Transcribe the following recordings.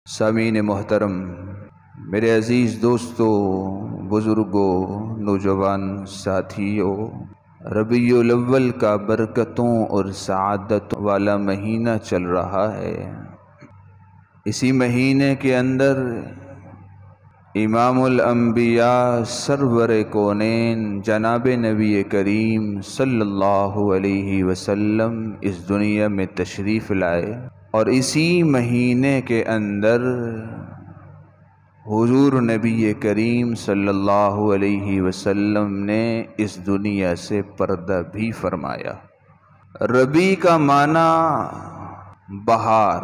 سامعین محترم، میرے عزیز دوستوں، بزرگوں، نوجوان ساتھیوں، ربیع الاول کا برکتوں اور سعادت والا مہینہ چل رہا ہے۔ اسی مہینے کے اندر امام الانبیاء سرور کونین جناب نبی کریم صلی اللہ علیہ وسلم اس دنیا میں تشریف لائے، اور اسی مہینے کے اندر حضور نبی کریم صلی اللہ علیہ وسلم نے اس دنیا سے پردہ بھی فرمایا۔ ربیع کا معنی بہار،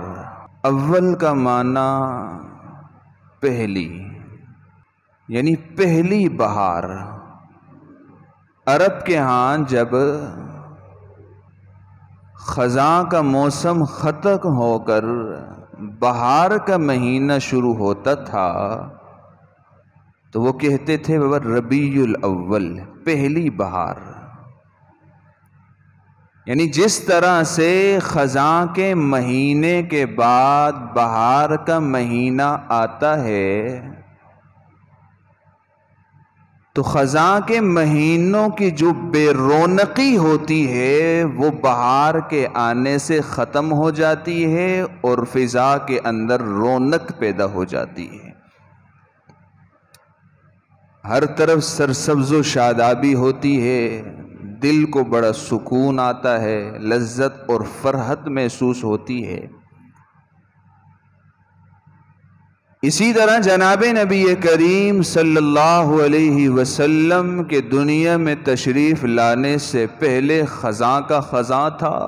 اول کا معنی پہلی، یعنی پہلی بہار۔ عرب کے ہاں جب خزاں کا موسم ختم ہو کر بہار کا مہینہ شروع ہوتا تھا تو وہ کہتے تھے وہ ربیع الاول، پہلی بہار۔ یعنی جس طرح سے خزاں کے مہینے کے بعد بہار کا مہینہ آتا ہے تو خزاں کے مہینوں کی جو بے رونقی ہوتی ہے وہ بہار کے آنے سے ختم ہو جاتی ہے اور فضا کے اندر رونق پیدا ہو جاتی ہے۔ ہر طرف سرسبز و شادابی ہوتی ہے، دل کو بڑا سکون آتا ہے، لذت اور فرحت محسوس ہوتی ہے۔ اسی طرح جناب نبی کریم صلی اللہ علیہ وسلم کے دنیا میں تشریف لانے سے پہلے خزاں کا خزاں تھا،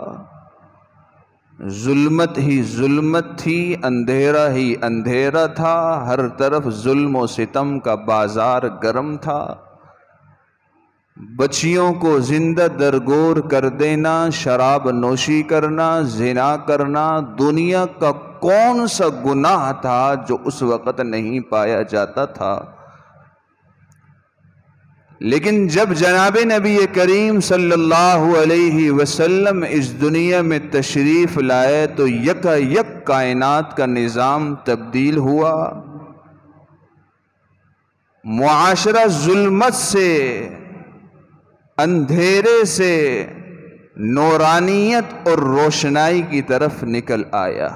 ظلمت ہی ظلمت تھی، اندھیرا ہی اندھیرا تھا، ہر طرف ظلم و ستم کا بازار گرم تھا۔ بچیوں کو زندہ درگور کر دینا، شراب نوشی کرنا، زنا کرنا، دنیا کا کون سا گناہ تھا جو اس وقت نہیں پایا جاتا تھا؟ لیکن جب جناب نبی کریم صلی اللہ علیہ وسلم اس دنیا میں تشریف لائے تو یکا یک کائنات کا نظام تبدیل ہوا۔ معاشرہ ظلمت سے، اندھیرے سے نورانیت اور روشنائی کی طرف نکل آیا۔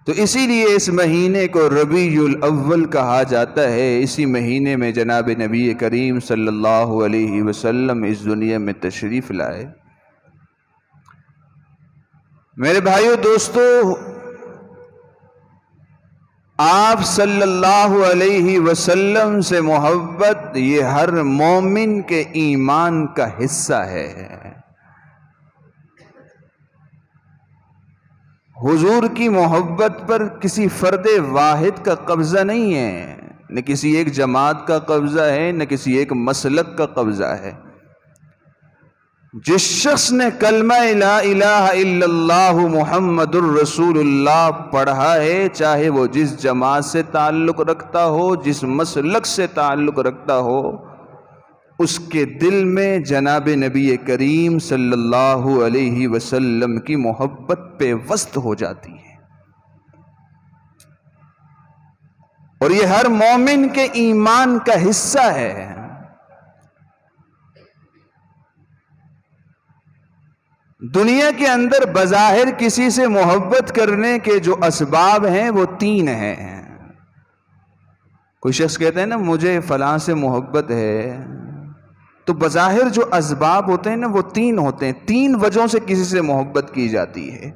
تو اسی لیے اس مہینے کو ربیع الاول کہا جاتا ہے۔ اسی مہینے میں جناب نبی کریم صلی اللہ علیہ وسلم اس دنیا میں تشریف لائے۔ میرے بھائیو دوستو، آپ صلی اللہ علیہ وسلم سے محبت یہ ہر مومن کے ایمان کا حصہ ہے۔ حضور کی محبت پر کسی فرد واحد کا قبضہ نہیں ہے، نہ کسی ایک جماعت کا قبضہ ہے، نہ کسی ایک مسلک کا قبضہ ہے۔ جس شخص نے کلمہ لا الہ الا اللہ محمد الرسول اللہ پڑھا ہے، چاہے وہ جس جماعت سے تعلق رکھتا ہو، جس مسلک سے تعلق رکھتا ہو، اس کے دل میں جناب نبی کریم صلی اللہ علیہ وسلم کی محبت پیوست ہو جاتی ہے۔ اور یہ ہر مومن کے ایمان کا حصہ ہے۔ دنیا کے اندر بظاہر کسی سے محبت کرنے کے جو اسباب ہیں وہ تین ہیں۔ کوئی شخص کہتا ہے نا مجھے فلاں سے محبت ہے، تو بظاہر جو اسباب ہوتے ہیں نا وہ تین ہوتے ہیں۔ تین وجہوں سے کسی سے محبت کی جاتی ہے۔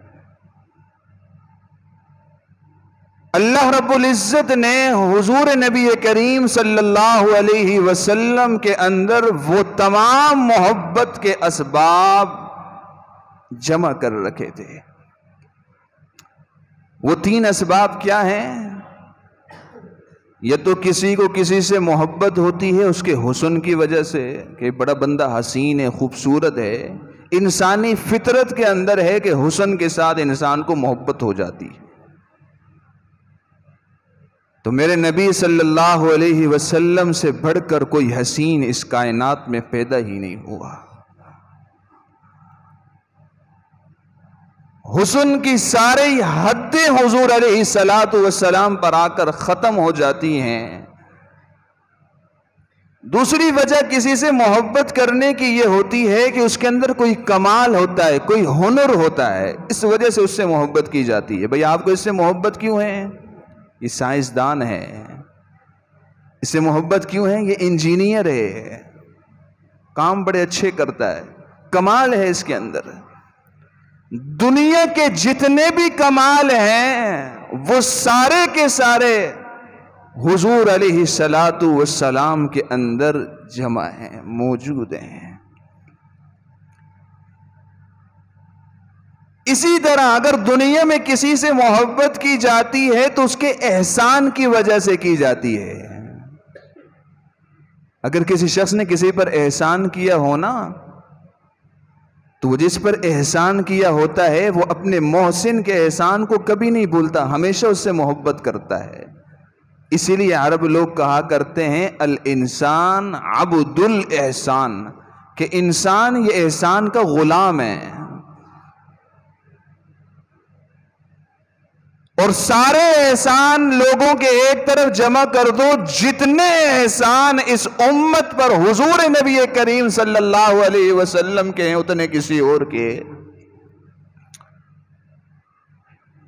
اللہ رب العزت نے حضور نبی کریم صلی اللہ علیہ وسلم کے اندر وہ تمام محبت کے اسباب جمع کر رکھے تھے۔ وہ تین اسباب کیا ہیں؟ یا تو کسی کو کسی سے محبت ہوتی ہے اس کے حسن کی وجہ سے، کہ بڑا بندہ حسین ہے، خوبصورت ہے۔ انسانی فطرت کے اندر ہے کہ حسن کے ساتھ انسان کو محبت ہو جاتی ہے۔ تو میرے نبی صلی اللہ علیہ وسلم سے بڑھ کر کوئی حسین اس کائنات میں پیدا ہی نہیں ہوا۔ حسن کی ساری حدیں حضور علیہ الصلوۃ والسلام پر آ کر ختم ہو جاتی ہیں۔ دوسری وجہ کسی سے محبت کرنے کی یہ ہوتی ہے کہ اس کے اندر کوئی کمال ہوتا ہے، کوئی ہنر ہوتا ہے، اس وجہ سے اس سے محبت کی جاتی ہے۔ بھئی آپ کو اس سے محبت کیوں ہے؟ یہ سائنسدان ہے۔ اس سے محبت کیوں ہے؟ یہ انجینئر ہے، کام بڑے اچھے کرتا ہے، کمال ہے اس کے اندر۔ دنیا کے جتنے بھی کمال ہیں وہ سارے کے سارے حضور علیہ الصلوۃ والسلام کے اندر جمع ہیں، موجود ہیں۔ اسی طرح اگر دنیا میں کسی سے محبت کی جاتی ہے تو اس کے احسان کی وجہ سے کی جاتی ہے۔ اگر کسی شخص نے کسی پر احسان کیا ہو نا، تو وہ جس پر احسان کیا ہوتا ہے وہ اپنے محسن کے احسان کو کبھی نہیں بھولتا، ہمیشہ اس سے محبت کرتا ہے۔ اسی لیے عرب لوگ کہا کرتے ہیں الانسان عبد الاحسان، کہ انسان یہ احسان کا غلام ہے۔ اور سارے احسان لوگوں کے ایک طرف جمع کر دو، جتنے احسان اس امت پر حضور نبی کریم صلی اللہ علیہ وسلم کے ہیں اتنے کسی اور کے۔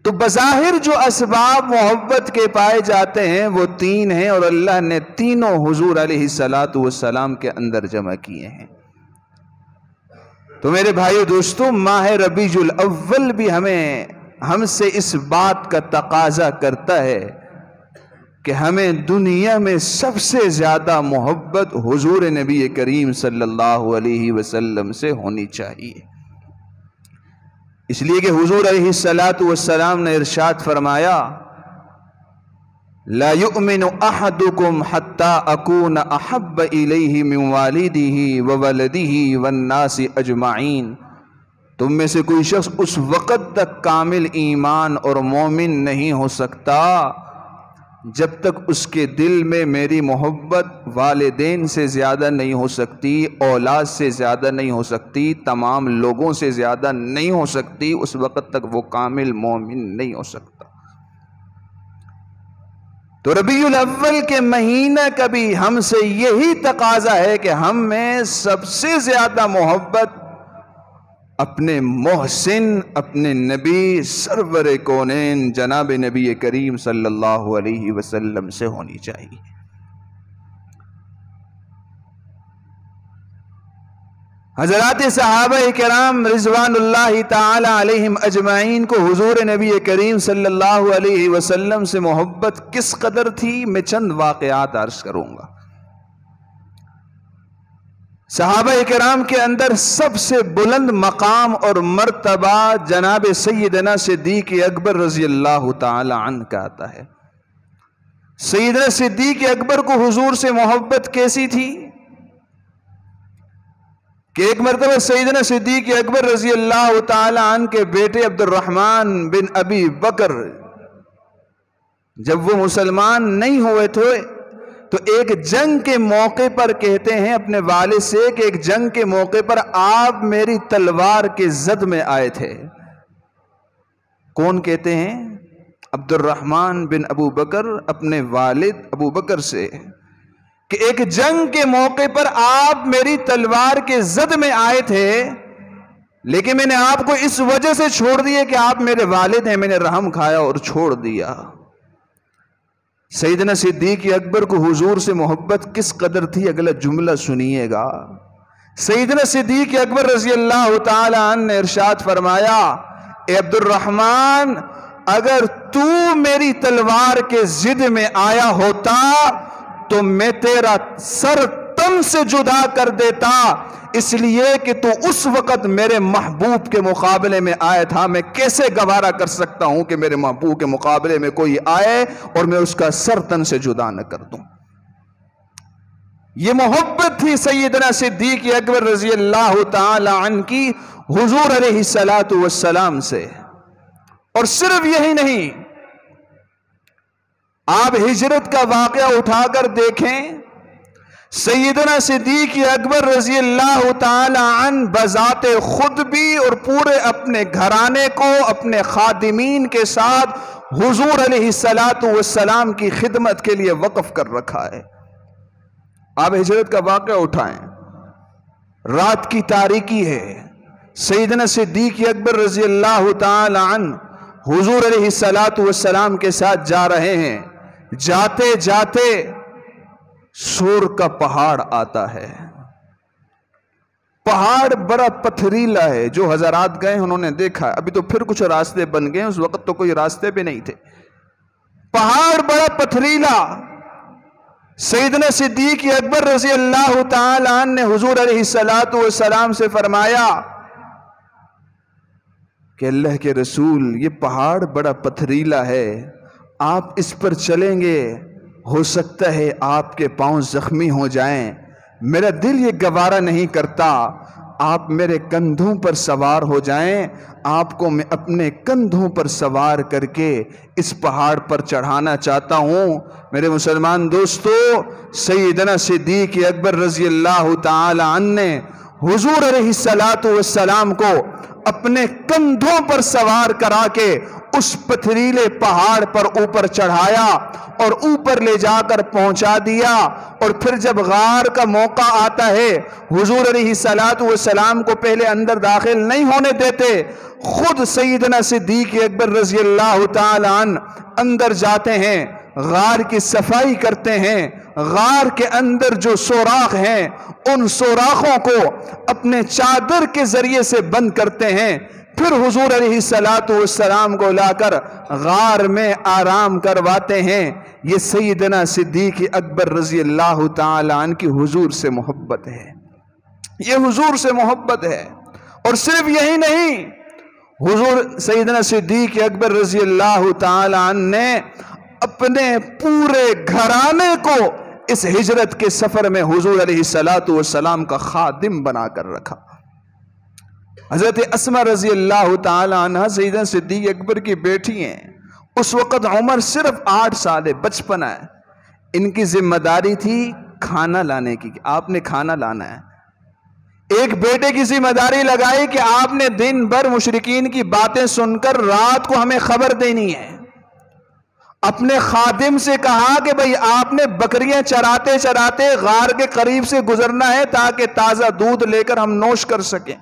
تو بظاہر جو اسباب محبت کے پائے جاتے ہیں وہ تین ہیں، اور اللہ نے تینوں حضور علیہ الصلوۃ والسلام کے اندر جمع کیے ہیں۔ تو میرے بھائیو دوستو، ماہ ربیع الاول بھی ہم سے اس بات کا تقاضا کرتا ہے کہ ہمیں دنیا میں سب سے زیادہ محبت حضور نبی کریم صلی اللہ علیہ وسلم سے ہونی چاہیے۔ اس لیے کہ حضور علیہ الصلوۃ والسلام نے ارشاد فرمایا لا یؤمن احدکم حتی اکون احب الیہ من والدہ وولدہ والناس اجمعین، تم میں سے کوئی شخص اس وقت تک کامل ایمان اور مومن نہیں ہو سکتا جب تک اس کے دل میں میری محبت والدین سے زیادہ نہیں ہو سکتی، اولاد سے زیادہ نہیں ہو سکتی، تمام لوگوں سے زیادہ نہیں ہو سکتی، اس وقت تک وہ کامل مومن نہیں ہو سکتا۔ تو ربیع الاول کے مہینہ کا بھی ہم سے یہی تقاضا ہے کہ ہم میں سب سے زیادہ محبت اپنے محسن، اپنے نبی سرور کونین جناب نبی کریم صلی اللہ علیہ وسلم سے ہونی چاہیے۔ حضرات صحابہ کرام رضوان اللہ تعالی علیہم اجمعین کو حضور نبی کریم صلی اللہ علیہ وسلم سے محبت کس قدر تھی، میں چند واقعات عرض کروں گا۔ صحابہ کرام کے اندر سب سے بلند مقام اور مرتبہ جناب سیدنا صدیق اکبر رضی اللہ تعالی عنہ کا آتا ہے۔ سیدنا صدیق اکبر کو حضور سے محبت کیسی تھی کہ ایک مرتبہ سیدنا صدیق اکبر رضی اللہ تعالی عنہ کے بیٹے عبد الرحمن بن ابی بکر جب وہ مسلمان نہیں ہوئے تھے تو ایک جنگ کے موقع پر کہتے ہیں اپنے والد سے کہ ایک جنگ کے موقع پر آپ میری تلوار کے زد میں آئے تھے۔ کون کہتے ہیں؟ عبد الرحمن بن ابو بکر اپنے والد ابو بکر سے کہ ایک جنگ کے موقع پر آپ میری تلوار کے زد میں آئے تھے، لیکن میں نے آپ کو اس وجہ سے چھوڑ دیا کہ آپ میرے والد ہیں، میں نے رحم کھایا اور چھوڑ دیا۔ سیدنا صدیق اکبر کو حضور سے محبت کس قدر تھی، اگلا جملہ سنیے گا۔ سیدنا صدیق اکبر رضی اللہ تعالی عنہ نے ارشاد فرمایا اے عبد الرحمن، اگر تو میری تلوار کے ضد میں آیا ہوتا تو میں تیرا سر تن سے جدا کر دیتا، اس لیے کہ تو اس وقت میرے محبوب کے مقابلے میں آیا تھا۔ میں کیسے گوارا کر سکتا ہوں کہ میرے محبوب کے مقابلے میں کوئی آئے اور میں اس کا سر تن سے جدا نہ کر دوں۔ یہ محبت تھی سیدنا صدیق اکبر رضی اللہ تعالی عنہ کی حضور علیہ الصلوۃ والسلام سے۔ اور صرف یہی نہیں، آپ ہجرت کا واقعہ اٹھا کر دیکھیں، سیدنا صدیق اکبر رضی اللہ تعالی عنہ بذات خود بھی اور پورے اپنے گھرانے کو اپنے خادمین کے ساتھ حضور علیہ السلام کی خدمت کے لیے وقف کر رکھا ہے۔ آپ ہجرت کا واقعہ اٹھائیں، رات کی تاریکی ہے، سیدنا صدیق اکبر رضی اللہ تعالی عنہ حضور علیہ السلام کے ساتھ جا رہے ہیں۔ جاتے جاتے سور کا پہاڑ آتا ہے۔ پہاڑ بڑا پتھریلا ہے، جو حضرات گئے انہوں نے دیکھا، ابھی تو پھر کچھ راستے بن گئے، اس وقت تو کوئی راستے بھی نہیں تھے۔ پہاڑ بڑا پتھریلا۔ سیدنا صدیق اکبر رضی اللہ تعالی عنہ نے حضور علیہ السلام سے فرمایا کہ اللہ کے رسول، یہ پہاڑ بڑا پتھریلا ہے، آپ اس پر چلیں گے، ہو سکتا ہے آپ کے پاؤں زخمی ہو جائیں، میرا دل یہ گوارا نہیں کرتا، آپ میرے کندھوں پر سوار ہو جائیں، آپ کو میں اپنے کندھوں پر سوار کر کے اس پہاڑ پر چڑھانا چاہتا ہوں۔ میرے مسلمان دوستو، سیدنا صدیق اکبر رضی اللہ تعالی عنہ نے حضور علیہ السلام کو اپنے کندھوں پر سوار کرا کے اس پتھریلے پہاڑ پر اوپر چڑھایا اور اوپر لے جا کر پہنچا دیا۔ اور پھر جب غار کا موقع آتا ہے، حضور علیہ السلام کو پہلے اندر داخل نہیں ہونے دیتے، خود سیدنا صدیق اکبر رضی اللہ تعالی عنہ اندر جاتے ہیں، غار کی صفائی کرتے ہیں، غار کے اندر جو سوراخ ہیں ان سوراخوں کو اپنے چادر کے ذریعے سے بند کرتے ہیں، پھر حضور علیہ السلام کو لا کر غار میں آرام کرواتے ہیں۔ یہ سیدنا صدیق اکبر رضی اللہ تعالی عنہ کی حضور سے محبت ہے، یہ حضور سے محبت ہے۔ اور صرف یہی نہیں، حضور سیدنا صدیق اکبر رضی اللہ تعالی عنہ نے اپنے پورے گھرانے کو اس ہجرت کے سفر میں حضور علیہ السلام کا خادم بنا کر رکھا۔ حضرت اسماء رضی اللہ تعالی عنہ سیدنا صدیق اکبر کی بیٹی ہیں، اس وقت عمر صرف 8 سال ہے، بچپن ہے۔ ان کی ذمہ داری تھی کھانا لانے کی، کہ آپ نے کھانا لانا ہے۔ ایک بیٹے کی ذمہ داری لگائی کہ آپ نے دن بھر مشرکین کی باتیں سن کر رات کو ہمیں خبر دینی ہے۔ اپنے خادم سے کہا کہ بھئی آپ نے بکریاں چراتے چراتے غار کے قریب سے گزرنا ہے تاکہ تازہ دودھ لے کر ہم نوش کر سکیں۔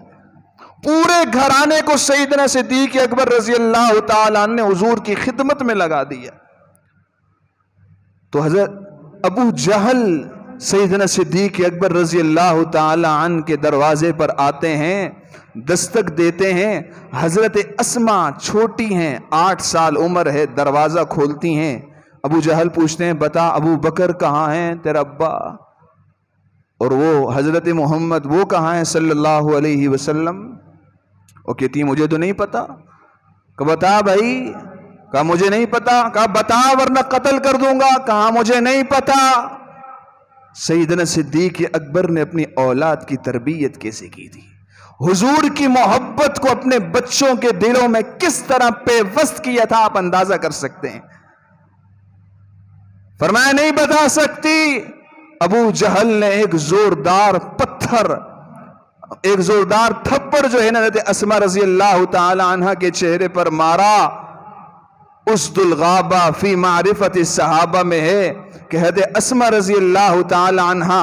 پورے گھرانے کو سیدنا صدیق اکبر رضی اللہ تعالیٰ عنہ نے حضور کی خدمت میں لگا دیا۔ تو حضرت ابو جہل سیدنا صدیق اکبر رضی اللہ تعالیٰ عنہ کے دروازے پر آتے ہیں، دستک دیتے ہیں۔ حضرت اسماء چھوٹی ہیں، 8 سال عمر ہے، دروازہ کھولتی ہیں۔ ابو جہل پوچھتے ہیں بتا ابو بکر کہاں ہیں تیرا ابا، اور وہ حضرت محمد وہ کہاں ہیں صلی اللہ علیہ وسلم؟ وہ کہتی ہیں مجھے تو نہیں پتا۔ کہا بتا بھائی، کہا مجھے نہیں پتا۔ کہا بتا ورنہ قتل کر دوں گا۔ کہا مجھے نہیں پتا۔ سیدنا صدیق اکبر نے اپنی اولاد کی تربیت کیسے کی تھی، حضور کی محبت کو اپنے بچوں کے دلوں میں کس طرح پیوست کیا تھا، آپ اندازہ کر سکتے ہیں۔ فرمایا نہیں بتا سکتی۔ ابو جہل نے ایک زوردار پتھر، ایک زوردار تھپڑ جو ہے نا حضرت اسماء رضی اللہ تعالی عنہ کے چہرے پر مارا۔ اسد الغابہ فی معرفت الصحابہ میں ہے کہ حضرت اسماء رضی اللہ تعالی عنہ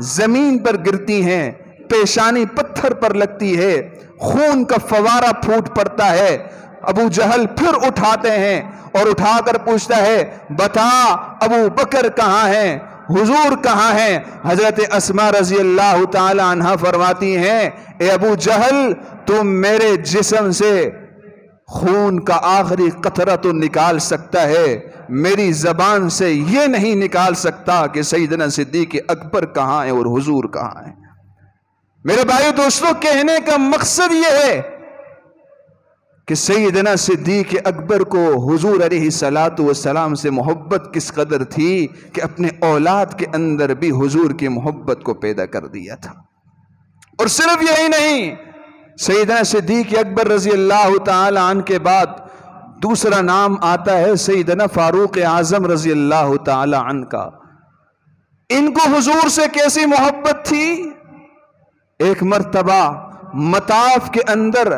زمین پر گرتی ہیں، پیشانی پتھر پر لگتی ہے، خون کا فوارہ پھوٹ پڑتا ہے۔ ابو جہل پھر اٹھاتے ہیں اور اٹھا کر پوچھتا ہے بتا ابو بکر کہاں ہیں، حضور کہاں ہیں؟ حضرت اسماء رضی اللہ تعالی عنہ فرماتی ہیں اے ابو جہل، تم میرے جسم سے خون کا آخری قطرہ تو نکال سکتا ہے، میری زبان سے یہ نہیں نکال سکتا کہ سیدنا صدیق اکبر کہاں ہیں اور حضور کہاں ہیں۔ میرے بھائی دوستو، کہنے کا مقصد یہ ہے کہ سیدنا صدیق اکبر کو حضور علیہ السلام سے محبت کس قدر تھی کہ اپنے اولاد کے اندر بھی حضور کی محبت کو پیدا کر دیا تھا۔ اور صرف یہی نہیں، سیدنا صدیق اکبر رضی اللہ تعالی عنہ کے بعد دوسرا نام آتا ہے سیدنا فاروق اعظم رضی اللہ تعالی عنہ کا۔ ان کو حضور سے کیسی محبت تھی؟ ایک مرتبہ مطاف کے اندر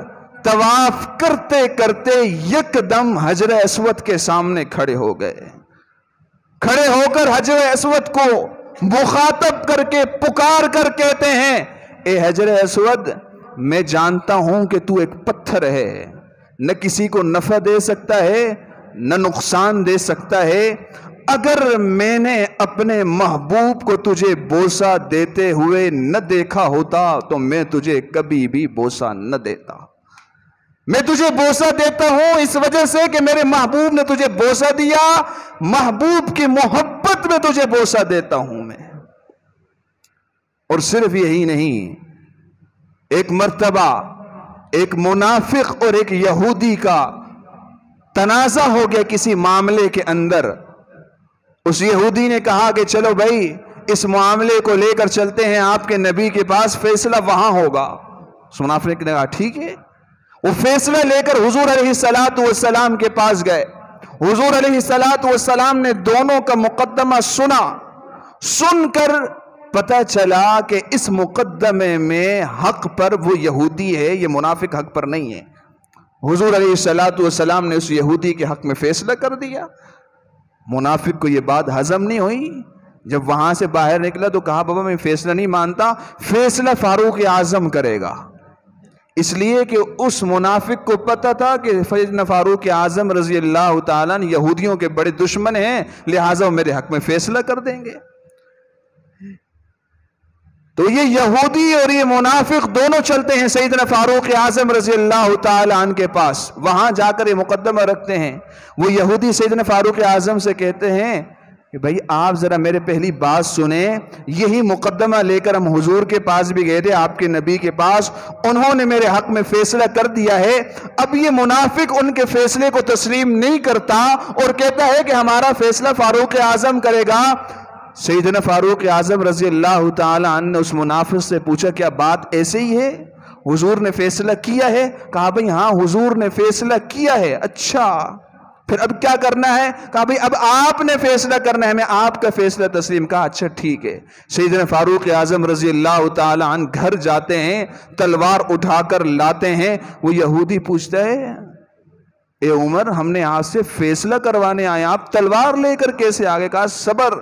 طواف کرتے کرتے یکدم حجر اسود کے سامنے کھڑے ہو گئے. کھڑے ہو کر حجر اسود کو مخاطب کر کے پکار کر کہتے ہیں، اے حجر اسود، میں جانتا ہوں کہ تو ایک پتھر ہے، نہ کسی کو نفع دے سکتا ہے نہ نقصان دے سکتا ہے. اگر میں نے اپنے محبوب کو تجھے بوسہ دیتے ہوئے نہ دیکھا ہوتا تو میں تجھے کبھی بھی بوسہ نہ دیتا. میں تجھے بوسہ دیتا ہوں اس وجہ سے کہ میرے محبوب نے تجھے بوسہ دیا. محبوب کی محبت میں تجھے بوسہ دیتا ہوں میں. اور صرف یہی نہیں، ایک مرتبہ ایک منافق اور ایک یہودی کا تنازع ہو گیا کسی معاملے کے اندر. اس یہودی نے کہا کہ چلو بھائی اس معاملے کو لے کر چلتے ہیں آپ کے نبی کے پاس، فیصلہ وہاں ہوگا. اس منافق نے کہا ٹھیک ہے. وہ فیصلہ لے کر حضور علیہ السلام کے پاس گئے. حضور علیہ السلام نے دونوں کا مقدمہ سنا. سن کر پتہ چلا کہ اس مقدمے میں حق پر وہ یہودی ہے، یہ منافق حق پر نہیں ہے. حضور علیہ السلام نے اس یہودی کے حق میں فیصلہ کر دیا. منافق کو یہ بات ہضم نہیں ہوئی. جب وہاں سے باہر نکلا تو کہا بابا میں فیصلہ نہیں مانتا، فیصلہ فاروق اعظم کرے گا. اس لیے کہ اس منافق کو پتہ تھا کہ سیدنا فاروق اعظم رضی اللہ تعالیٰ یہودیوں کے بڑے دشمن ہیں، لہٰذا وہ میرے حق میں فیصلہ کر دیں گے. تو یہ یہودی اور یہ منافق دونوں چلتے ہیں سیدنا فاروق اعظم رضی اللہ تعالیٰ عنہ کے پاس. وہاں جا کر یہ مقدمہ رکھتے ہیں. وہ یہودی سیدنا فاروق اعظم سے کہتے ہیں کہ بھائی آپ ذرا میرے پہلی بات سنیں. یہی مقدمہ لے کر ہم حضور کے پاس بھی گئے تھے، آپ کے نبی کے پاس. انہوں نے میرے حق میں فیصلہ کر دیا ہے. اب یہ منافق ان کے فیصلے کو تسلیم نہیں کرتا اور کہتا ہے کہ ہمارا فیصلہ فاروق اعظم کرے گا. سیدنا فاروق اعظم رضی اللہ تعالی عنہ نے اس منافق سے پوچھا کیا بات ایسے ہی ہے؟ حضور نے فیصلہ کیا ہے؟ کہا بھئی ہاں حضور نے فیصلہ کیا ہے. اچھا پھر اب کیا کرنا ہے؟ کہا بھئی اب آپ نے فیصلہ کرنا ہے، میں آپ کا فیصلہ تسلیم. کہا اچھا ٹھیک ہے. سیدنا فاروق اعظم رضی اللہ تعالی عنہ گھر جاتے ہیں، تلوار اٹھا کر لاتے ہیں. وہ یہودی پوچھتا ہے اے عمر ہم نے آپ سے فیصلہ کروانے آئے، آپ تلوار لے کر کیسے آگے؟ کہا صبر.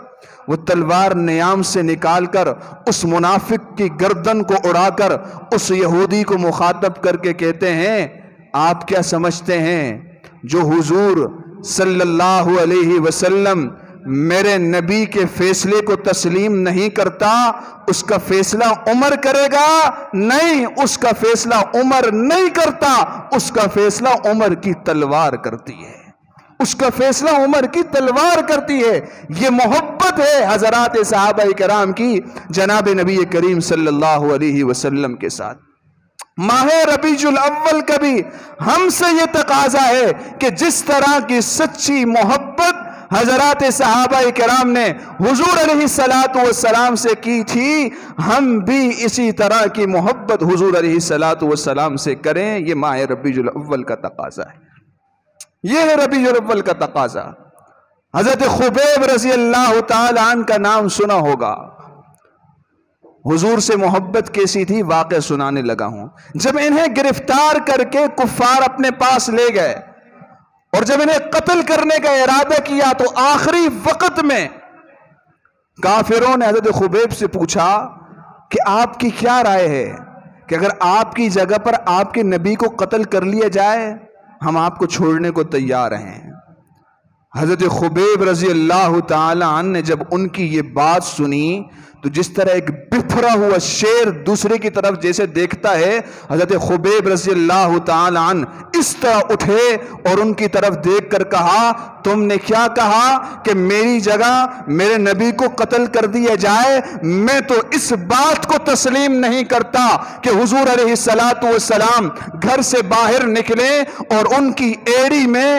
وہ تلوار نیام سے نکال کر اس منافق کی گردن کو اڑا کر اس یہودی کو مخاطب کر کے کہتے ہیں آپ کیا سمجھتے ہیں جو حضور صلی اللہ علیہ وسلم میرے نبی کے فیصلے کو تسلیم نہیں کرتا اس کا فیصلہ عمر کرے گا؟ نہیں، اس کا فیصلہ عمر نہیں کرتا، اس کا فیصلہ عمر کی تلوار کرتی ہے. اس کا فیصلہ عمر کی تلوار کرتی ہے. یہ محبت ہے حضرات صحابہ کرام کی جناب نبی کریم صلی اللہ علیہ وسلم کے ساتھ. ماہ ربیع الاول کا بھی ہم سے یہ تقاضا ہے کہ جس طرح کی سچی محبت حضرات صحابہ کرام نے حضور علیہ السلام سے کی تھی، ہم بھی اسی طرح کی محبت حضور علیہ السلام سے کریں. یہ ماہ ربیع الاول کا تقاضا ہے. یہ ہے ربیع الاول کا تقاضا. حضرت خبیب رضی اللہ تعالی عنہ کا نام سنا ہوگا. حضور سے محبت کیسی تھی واقعہ سنانے لگا ہوں. جب انہیں گرفتار کر کے کفار اپنے پاس لے گئے اور جب انہیں قتل کرنے کا ارادہ کیا تو آخری وقت میں کافروں نے حضرت خبیب سے پوچھا کہ آپ کی کیا رائے ہے کہ اگر آپ کی جگہ پر آپ کے نبی کو قتل کر لیا جائے ہم آپ کو چھوڑنے کو تیار ہیں. حضرت خبیب رضی اللہ تعالی عنہ نے جب ان کی یہ بات سنی تو جس طرح ایک بتھرا ہوا شیر دوسرے کی طرف جیسے دیکھتا ہے، حضرت خبیب رضی اللہ تعالی عنہ اس طرح اٹھے اور ان کی طرف دیکھ کر کہا تم نے کیا کہا کہ میری جگہ میرے نبی کو قتل کر دیا جائے؟ میں تو اس بات کو تسلیم نہیں کرتا کہ حضور علیہ السلام گھر سے باہر نکلے اور ان کی ایڑی میں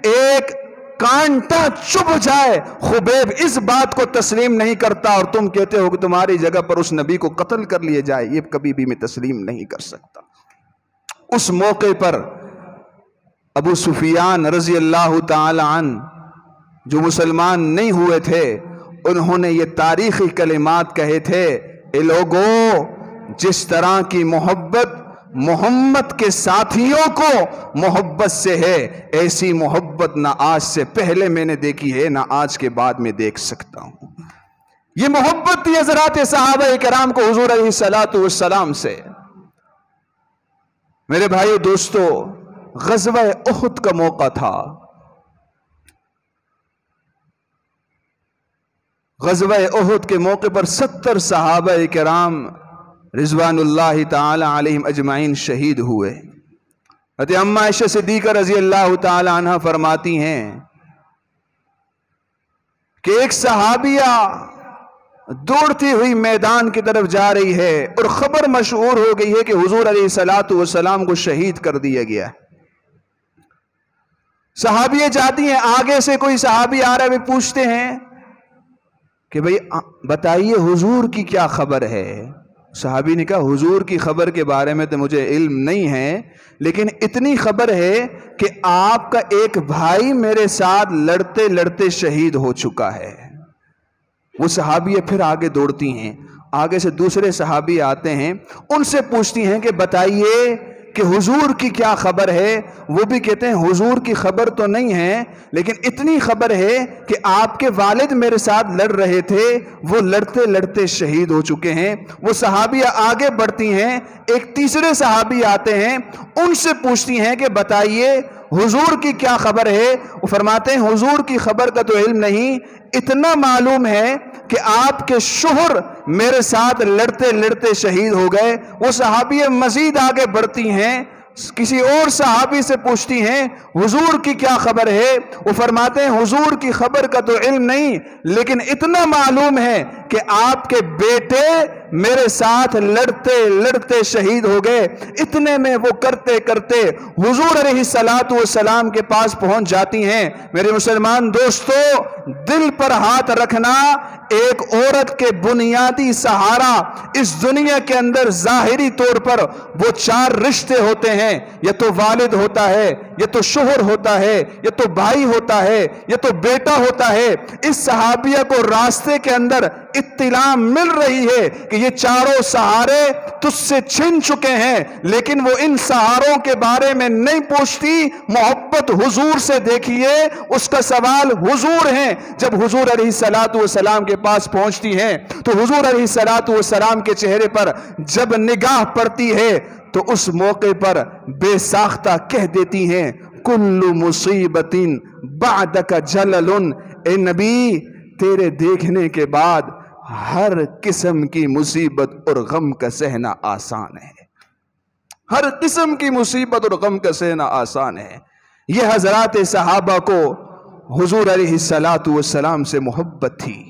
ایک کانٹا چبھ جائے. خبیب اس بات کو تسلیم نہیں کرتا اور تم کہتے ہو کہ تمہاری جگہ پر اس نبی کو قتل کر لیا جائے. یہ کبھی بھی میں تسلیم نہیں کر سکتا. اس موقع پر ابو سفیان رضی اللہ تعالی عنہ جو مسلمان نہیں ہوئے تھے انہوں نے یہ تاریخی کلمات کہے تھے، اے لوگو، جس طرح کی محبت محمد کے ساتھیوں کو محبت سے ہے، ایسی محبت نہ آج سے پہلے میں نے دیکھی ہے، نہ آج کے بعد میں دیکھ سکتا ہوں۔ یہ محبت تھی حضرات صحابہ کرام کو حضور علیہ الصلوۃ والسلام سے۔ میرے بھائیو دوستو، غزوہ احد کا موقع تھا۔ غزوہ احد کے موقع پر 70 صحابہ کرام رضوان اللہ تعالی علیہم اجمعین شہید ہوئے۔ حضرت اما عائشہ صدیقہ رضی اللہ تعالی عنہ فرماتی ہیں کہ ایک صحابیہ دوڑتی ہوئی میدان کی طرف جا رہی ہے اور خبر مشہور ہو گئی ہے کہ حضور علیہ الصلوۃ والسلام کو شہید کر دیا گیا ہے۔ صحابیہ جاتی ہیں، آگے سے کوئی صحابی آ رہا ہے، وہ پوچھتے ہیں کہ بھئی بتائیے حضور کی کیا خبر ہے؟ صحابی نے کہا حضور کی خبر کے بارے میں تو مجھے علم نہیں ہے، لیکن اتنی خبر ہے کہ آپ کا ایک بھائی میرے ساتھ لڑتے لڑتے شہید ہو چکا ہے۔ وہ صحابی پھر آگے دوڑتی ہیں، آگے سے دوسرے صحابی آتے ہیں، ان سے پوچھتی ہیں کہ بتائیے کہ حضور کی کیا خبر ہے؟ وہ بھی کہتے ہیں حضور کی خبر تو نہیں ہے، لیکن اتنی خبر ہے کہ آپ کے والد میرے ساتھ لڑ رہے تھے، وہ لڑتے لڑتے شہید ہو چکے ہیں۔ وہ صحابیہ آگے بڑھتی ہیں، ایک تیسرے صحابی آتے ہیں، ان سے پوچھتی ہیں کہ بتائیے حضور کی کیا خبر ہے؟ وہ فرماتے ہیں حضور کی خبر کا تو علم نہیں، اتنا معلوم ہے کہ آپ کے شوہر میرے ساتھ لڑتے لڑتے شہید ہو گئے۔ وہ صحابیہ مزید آگے بڑھتی ہیں، کسی اور صحابی سے پوچھتی ہیں حضور کی کیا خبر ہے؟ وہ فرماتے ہیں حضور کی خبر کا تو علم نہیں، لیکن اتنا معلوم ہے کہ آپ کے بیٹے میرے ساتھ لڑتے لڑتے شہید ہو گئے۔ اتنے میں وہ کرتے کرتے حضور علیہ الصلوۃ والسلام کے پاس پہنچ جاتی ہیں۔ میرے مسلمان دوستو، دل پر ہاتھ رکھنا ایک عورت کے بنیادی سہارا اس دنیا کے اندر ظاہری طور پر وہ 4 رشتے ہوتے ہیں، یا تو والد ہوتا ہے، یا تو شوہر ہوتا ہے، یا تو بھائی ہوتا ہے، یا تو بیٹا ہوتا ہے۔ اس صحابیہ کو راستے کے اندر اطلاع مل رہی ہے کہ یہ چاروں سہارے تجھ سے چھن چکے ہیں، لیکن وہ ان سہاروں کے بارے میں نہیں پوچھتی۔ محبت حضور سے دیکھیے، اس کا سوال حضور ہیں۔ جب حضور علیہ الصلوۃ والسلام کے پاس پہنچتی ہیں تو حضور علیہ الصلوۃ والسلام کے چہرے پر جب نگاہ پڑتی ہے تو اس موقع پر بے ساختہ کہہ دیتی ہیں کل مصیبت بعدک جلل، اے نبی تیرے دیکھنے کے بعد ہر قسم کی مصیبت اور غم کا سہنا آسان ہے۔ ہر قسم کی مصیبت اور غم کا سہنا آسان ہے۔ یہ حضرات صحابہ کو حضور علیہ الصلوۃ والسلام سے محبت تھی۔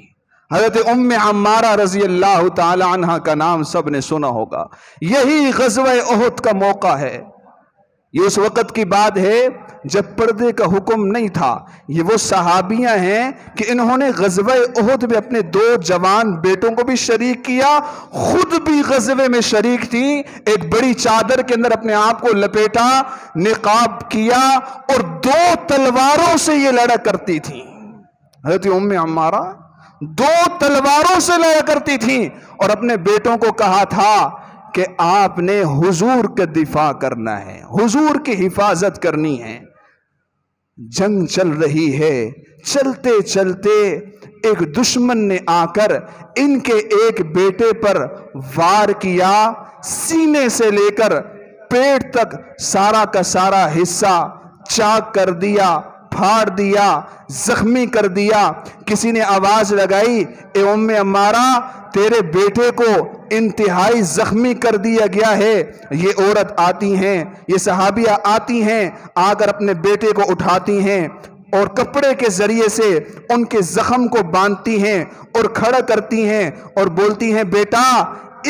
حضرت ام عمارہ رضی اللہ تعالی عنہ کا نام سب نے سنا ہوگا۔ یہی غزوہ احد کا موقع ہے۔ یہ اس وقت کی بات ہے جب پردے کا حکم نہیں تھا۔ یہ وہ صحابیاں ہیں کہ انہوں نے غزوہ احد میں اپنے 2 جوان بیٹوں کو بھی شریک کیا، خود بھی غزوے میں شریک تھیں۔ ایک بڑی چادر کے اندر اپنے آپ کو لپیٹا، نقاب کیا، اور 2 تلواروں سے یہ لڑا کرتی تھیں۔ حضرت ام عمارہ 2 تلواروں سے لڑا کرتی تھیں اور اپنے بیٹوں کو کہا تھا کہ آپ نے حضور کا دفاع کرنا ہے، حضور کی حفاظت کرنی ہے۔ جنگ چل رہی ہے، چلتے چلتے ایک دشمن نے آ کر ان کے ایک بیٹے پر وار کیا، سینے سے لے کر پیٹ تک سارا کا سارا حصہ چاک کر دیا، پھاڑ دیا، زخمی کر دیا۔ کسی نے آواز لگائی اے ام عمارہ تیرے بیٹے کو انتہائی زخمی کر دیا گیا ہے۔ یہ عورت آتی ہیں، یہ صحابیہ آتی ہیں، آ کر اپنے بیٹے کو اٹھاتی ہیں اور کپڑے کے ذریعے سے ان کے زخم کو باندھتی ہیں اور کھڑا کرتی ہیں اور بولتی ہیں بیٹا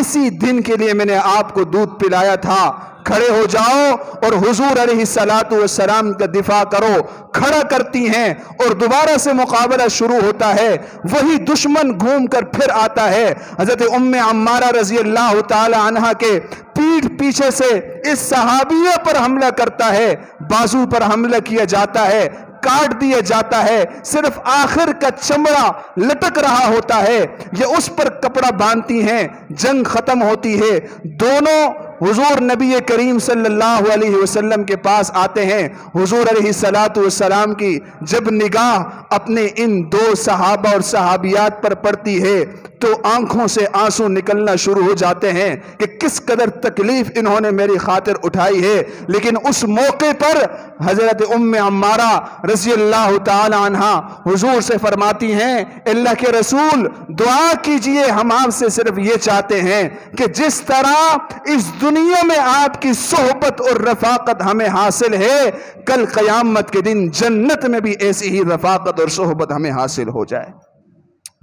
اسی دن کے لیے میں نے آپ کو دودھ پلایا تھا، کھڑے ہو جاؤ اور حضور علیہ الصلوۃ والسلام کا دفاع کرو۔ کھڑا کرتی ہیں اور دوبارہ سے مقابلہ شروع ہوتا ہے۔ وہی دشمن گھوم کر پھر آتا ہے، حضرت ام عمارہ رضی اللہ تعالی عنہ کے پیٹھ پیچھے سے اس صحابیہ پر حملہ کرتا ہے، بازو پر حملہ کیا جاتا ہے، کاٹ دیا جاتا ہے، صرف آخر کا چمڑا لٹک رہا ہوتا ہے، یہ اس پر کپڑا باندھتی ہیں، جنگ ختم ہوتی ہے، دونوں حضور نبی کریم صلی اللہ علیہ وسلم کے پاس آتے ہیں۔ حضور علیہ السلام کی جب نگاہ اپنے ان دو صحابہ اور صحابیات پر پڑتی ہے تو آنکھوں سے آنسو نکلنا شروع ہو جاتے ہیں کہ کس قدر تکلیف انہوں نے میری خاطر اٹھائی ہے۔ لیکن اس موقع پر حضرت ام عمارہ رضی اللہ تعالی عنہ حضور سے فرماتی ہیں، اللہ کے رسول دعا کیجئے، ہم آپ سے صرف یہ چاہتے ہیں کہ جس طرح اس دنیا میں آپ کی صحبت اور رفاقت ہمیں حاصل ہے، کل قیامت کے دن جنت میں بھی ایسی ہی رفاقت اور صحبت ہمیں حاصل ہو جائے۔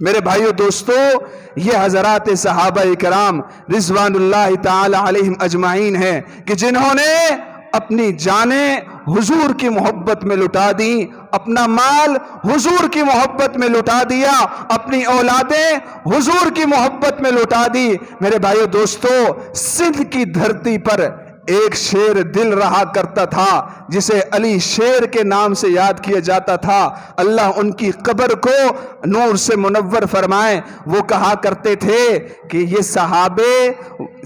میرے بھائیو دوستو، یہ حضرات صحابہ کرام رضوان اللہ تعالی علیہم اجمعین ہیں کہ جنہوں نے اپنی جانیں حضور کی محبت میں لٹا دی، اپنا مال حضور کی محبت میں لٹا دیا، اپنی اولادیں حضور کی محبت میں لٹا دی۔ میرے بھائیو دوستو، سندھ کی دھرتی پر ایک شیر دل رہا کرتا تھا جسے علی شیر کے نام سے یاد کیا جاتا تھا، اللہ ان کی قبر کو نور سے منور فرمائے۔ وہ کہا کرتے تھے کہ یہ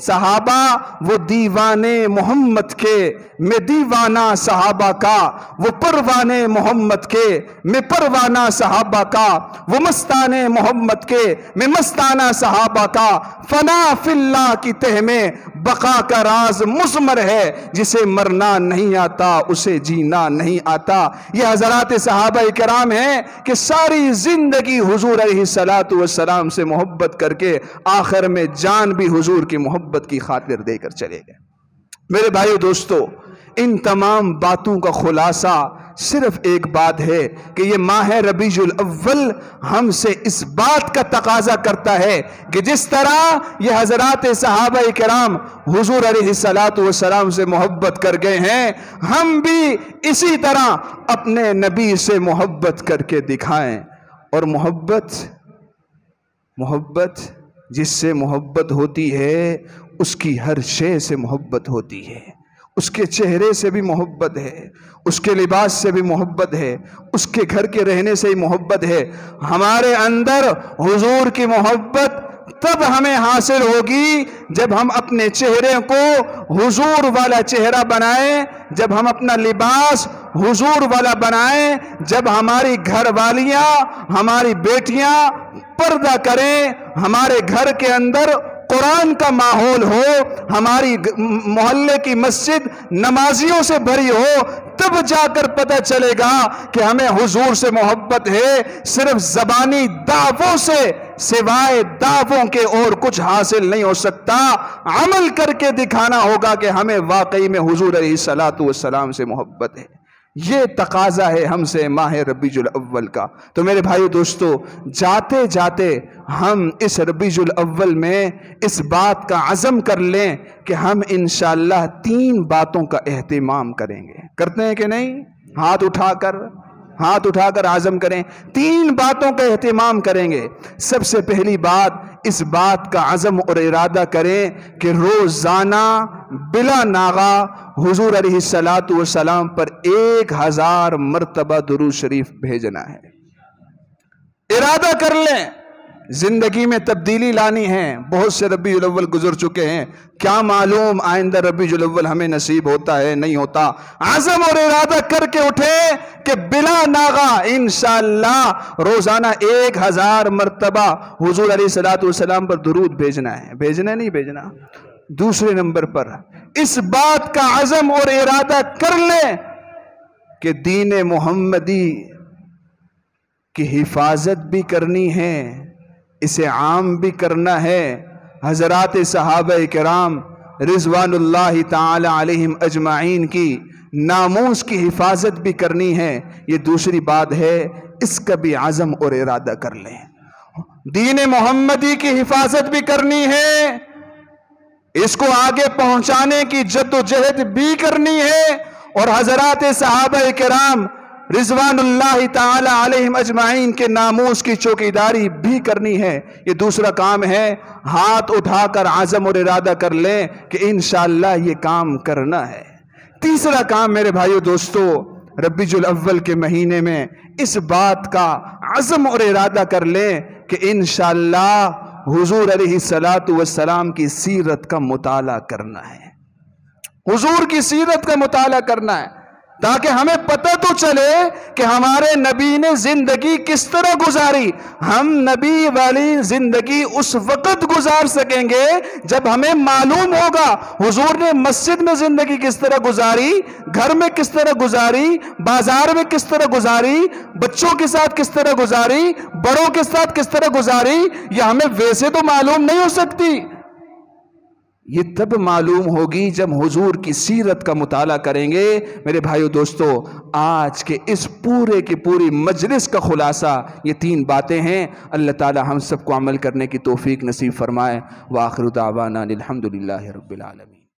صحابہ وہ دیوانے محمد کے، میں دیوانہ صحابہ کا، وہ پروانے محمد کے، میں پروانہ صحابہ کا، وہ مستانے محمد کے، میں مستانہ صحابہ کا، فنا فی اللہ کی تہ میں بقا کا راز مضمر ہے، جسے مرنا نہیں آتا اسے جینا نہیں آتا۔ یہ حضرات صحابہ کرام ہیں کہ ساری زندگی حضور علیہ السلام سے محبت کر کے آخر میں جان بھی حضور کی محبت کی خاطر دے کر چلے گئے۔ میرے بھائیو دوستو، ان تمام باتوں کا خلاصہ صرف ایک بات ہے کہ یہ ماہ ربیع الاول ہم سے اس بات کا تقاضا کرتا ہے کہ جس طرح یہ حضرات صحابہ کرام حضور علیہ السلام سے محبت کر گئے ہیں، ہم بھی اسی طرح اپنے نبی سے محبت کر کے دکھائیں۔ اور محبت جس سے محبت ہوتی ہے اس کی ہر شے سے محبت ہوتی ہے، اس کے چہرے سے بھی محبت ہے، اس کے لباس سے بھی محبت ہے، اس کے گھر کے رہنے سے ہی محبت ہے۔ ہمارے اندر حضور کی محبت تب ہمیں حاصل ہوگی جب ہم اپنے چہرے کو حضور والا چہرہ بنائیں، جب ہم اپنا لباس حضور والا بنائیں، جب ہماری گھر والیاں، ہماری بیٹیاں پردہ کریں، ہمارے گھر کے اندر قرآن کا ماحول ہو، ہماری محلے کی مسجد نمازیوں سے بھری ہو، تب جا کر پتہ چلے گا کہ ہمیں حضور سے محبت ہے۔ صرف زبانی دعووں سے سوائے دعووں کے اور کچھ حاصل نہیں ہو سکتا، عمل کر کے دکھانا ہوگا کہ ہمیں واقعی میں حضور علیہ السلام سے محبت ہے۔ یہ تقاضا ہے ہم سے ماہ ربیع الاول کا۔ تو میرے بھائیو دوستو، جاتے جاتے ہم اس ربیع الاول میں اس بات کا عزم کر لیں کہ ہم انشاءاللہ 3 باتوں کا اہتمام کریں گے۔ کرتے ہیں کہ نہیں؟ ہاتھ اٹھا کر عزم کریں، 3 باتوں کا اہتمام کریں گے۔ سب سے پہلی بات، اس بات کا عزم اور ارادہ کریں کہ روزانہ بلا ناغہ حضور علیہ السلام پر 1000 مرتبہ درود شریف بھیجنا ہے۔ ارادہ کر لیں، زندگی میں تبدیلی لانی ہے۔ بہت سے ربیع الاول گزر چکے ہیں، کیا معلوم آئندہ ربیع الاول ہمیں نصیب ہوتا ہے نہیں ہوتا۔ عزم اور ارادہ کر کے اٹھے کہ بلا ناغہ انشاءاللہ روزانہ 1000 مرتبہ حضور علیہ السلام پر درود بھیجنا ہے۔ بھیجنا نہیں بھیجنا؟ دوسرے نمبر پر اس بات کا عزم اور ارادہ کر لیں کہ دین محمدی کی حفاظت بھی کرنی ہے، اسے عام بھی کرنا ہے۔ حضرات صحابہ کرام رضوان اللہ تعالی علیہم اجمعین کی ناموس کی حفاظت بھی کرنی ہے، یہ دوسری بات ہے، اس کا بھی عزم اور ارادہ کر لیں۔ دین محمدی کی حفاظت بھی کرنی ہے، اس کو آگے پہنچانے کی جد و جہد بھی کرنی ہے، اور حضرات صحابہ کرام رضوان اللہ تعالی علیہم اجمعین کے ناموس کی چوکیداری بھی کرنی ہے، یہ دوسرا کام ہے۔ ہاتھ اٹھا کر عزم اور ارادہ کر لیں کہ انشاءاللہ یہ کام کرنا ہے۔ تیسرا کام میرے بھائیو دوستو، ربیع الاول کے مہینے میں اس بات کا عزم اور ارادہ کر لیں کہ انشاءاللہ حضور علیہ السلام کی سیرت کا مطالعہ کرنا ہے، حضور کی سیرت کا مطالعہ کرنا ہے، تاکہ ہمیں پتہ تو چلے کہ ہمارے نبی نے زندگی کس طرح گزاری۔ ہم نبی والی زندگی اس وقت گزار سکیں گے جب ہمیں معلوم ہوگا حضور نے مسجد میں زندگی کس طرح گزاری، گھر میں کس طرح گزاری، بازار میں کس طرح گزاری، بچوں کے ساتھ کس طرح گزاری، بڑوں کے ساتھ کس طرح گزاری۔ یہ ہمیں ویسے تو معلوم نہیں ہو سکتی، یہ تب معلوم ہوگی جب حضور کی سیرت کا مطالعہ کریں گے۔ میرے بھائیو دوستو، آج کے اس پورے کی پوری مجلس کا خلاصہ یہ 3 باتیں ہیں۔ اللہ تعالی ہم سب کو عمل کرنے کی توفیق نصیب فرمائے۔ وآخر دعوانا الحمدللہ رب العالمین۔